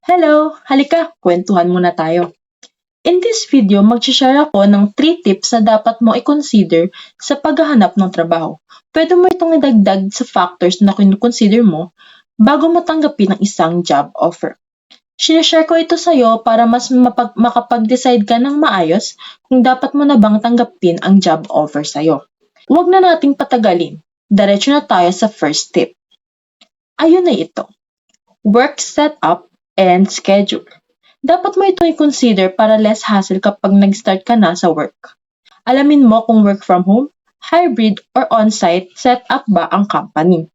Hello! Halika, kwentuhan muna tayo. In this video, mag-share ako ng 3 tips na dapat mo i-consider sa paghahanap ng trabaho. Pwede mo itong idagdag sa factors na kinukonsider mo bago mo tanggapin ang isang job offer. Sinashare ko ito sa'yo para mas makapag-decide ka ng maayos kung dapat mo na bang tanggapin ang job offer sa'yo. Huwag na nating patagalin. Diretso na tayo sa first tip. Ayun na ito. Work setup and schedule. Dapat mo itong i-consider para less hassle kapag nag-start ka na sa work. Alamin mo kung work from home, hybrid, or on-site setup ba ang company.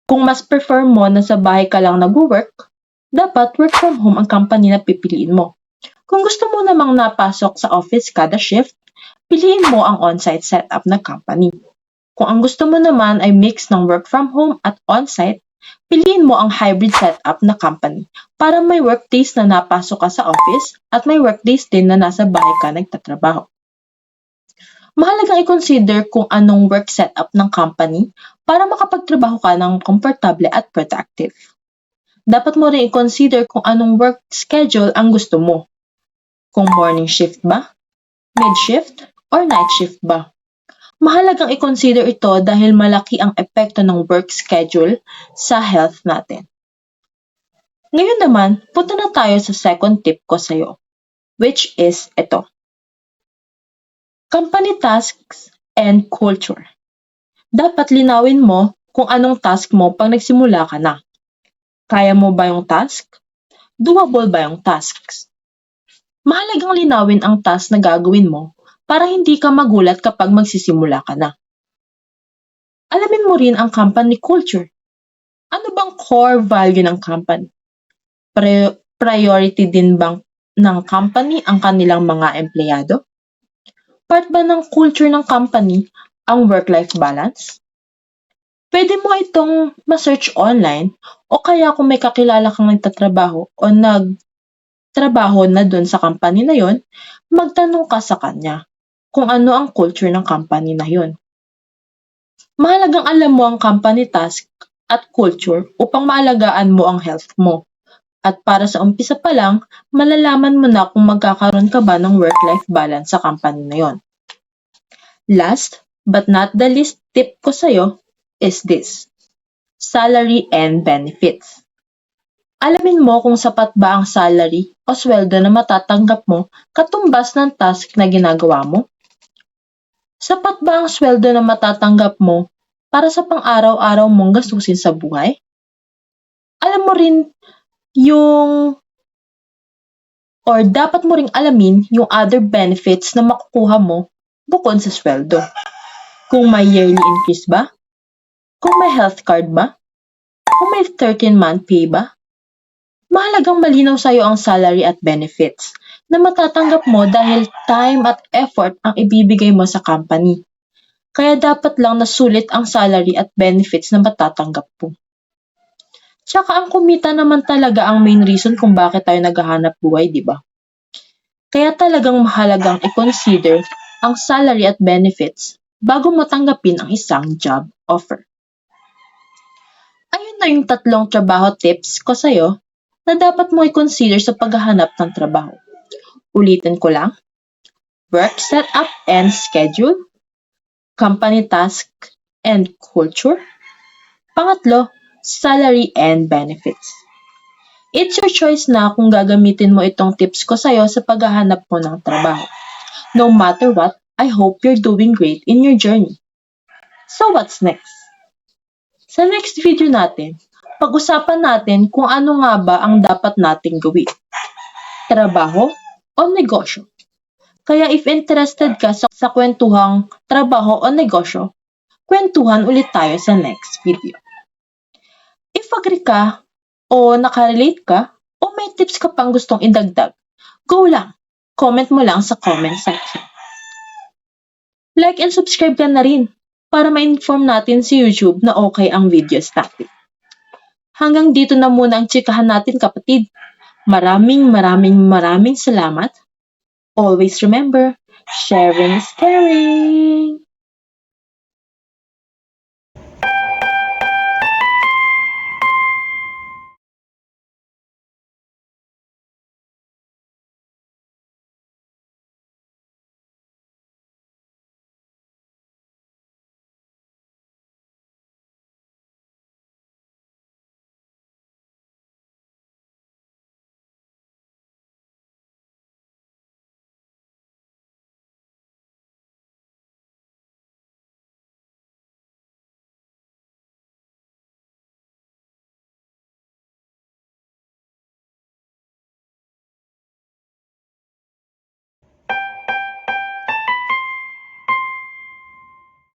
Kung mas prefer mo na sa bahay ka lang nag-work, dapat work from home ang company na pipiliin mo. Kung gusto mo namang napasok sa office kada shift, piliin mo ang on-site setup na company. Kung ang gusto mo naman ay mix ng work from home at on-site, piliin mo ang hybrid setup na company para may workdays na napasok ka sa office at may workdays din na nasa bahay ka nagtatrabaho. Mahalagang i-consider kung anong work setup ng company para makapagtrabaho ka ng komportable at productive. Dapat mo rin i-consider kung anong work schedule ang gusto mo. Kung morning shift ba, mid-shift, or night shift ba. Mahalagang i-consider ito dahil malaki ang epekto ng work schedule sa health natin. Ngayon naman, punta na tayo sa second tip ko sa'yo, which is ito. Company tasks and culture. Dapat linawin mo kung anong task mo pag nagsimula ka na. Kaya mo ba yung task? Doable ba yung tasks? Mahalagang linawin ang task na gagawin mo para hindi ka magulat kapag magsisimula ka na. Alamin mo rin ang company culture. Ano bang core value ng company? Priority din bang ng company ang kanilang mga empleyado? Part ba ng culture ng company ang work-life balance? Pwede mo itong ma-search online o kaya kung may kakilala kang nagtatrabaho o nagtrabaho na dun sa company na yon, magtanong ka sa kanya kung ano ang culture ng company na yun. Mahalagang alam mo ang company task at culture upang maalagaan mo ang health mo. At para sa umpisa pa lang, malalaman mo na kung magkakaroon ka ba ng work-life balance sa company na yon. Last but not the least tip ko sa'yo is this. Salary and benefits. Alamin mo kung sapat ba ang salary o sweldo na matatanggap mo katumbas ng task na ginagawa mo. Sapat ba ang sweldo na matatanggap mo para sa pang-araw-araw mong gastusin sa buhay? Alam mo rin dapat mo ring alamin yung other benefits na makukuha mo bukod sa sweldo. Kung may yearly increase ba? Kung may health card ba? Kung may 13-month pay ba? Mahalagang malinaw sa'yo ang salary at benefits na matatanggap mo dahil time at effort ang ibibigay mo sa company. Kaya dapat lang nasulit ang salary at benefits na matatanggap mo. Tsaka ang kumita naman talaga ang main reason kung bakit tayo naghahanap buhay, di ba? Kaya talagang mahalagang i-consider ang salary at benefits bago mo tanggapin ang isang job offer. Ayun na yung 3 trabaho tips ko sa'yo na dapat mo i-consider sa paghahanap ng trabaho. Ulitin ko lang, work setup and schedule, company task and culture, pangatlo, salary and benefits. It's your choice na kung gagamitin mo itong tips ko sa'yo sa paghahanap mo ng trabaho. No matter what, I hope you're doing great in your journey. So what's next? Sa next video natin, pag-usapan natin kung ano nga ba ang dapat nating gawin. Trabaho o negosyo? Kaya if interested ka sa kwentuhang trabaho o negosyo, kwentuhan ulit tayo sa next video. If agree ka o nakarelate ka o may tips ka pang gustong idagdag, go lang. Comment mo lang sa comment section. Like and subscribe ka na rin para ma-inform natin si YouTube na okay ang videos natin. Hanggang dito na muna ang chikahan natin, kapatid. Maraming salamat. Always remember, sharing is caring.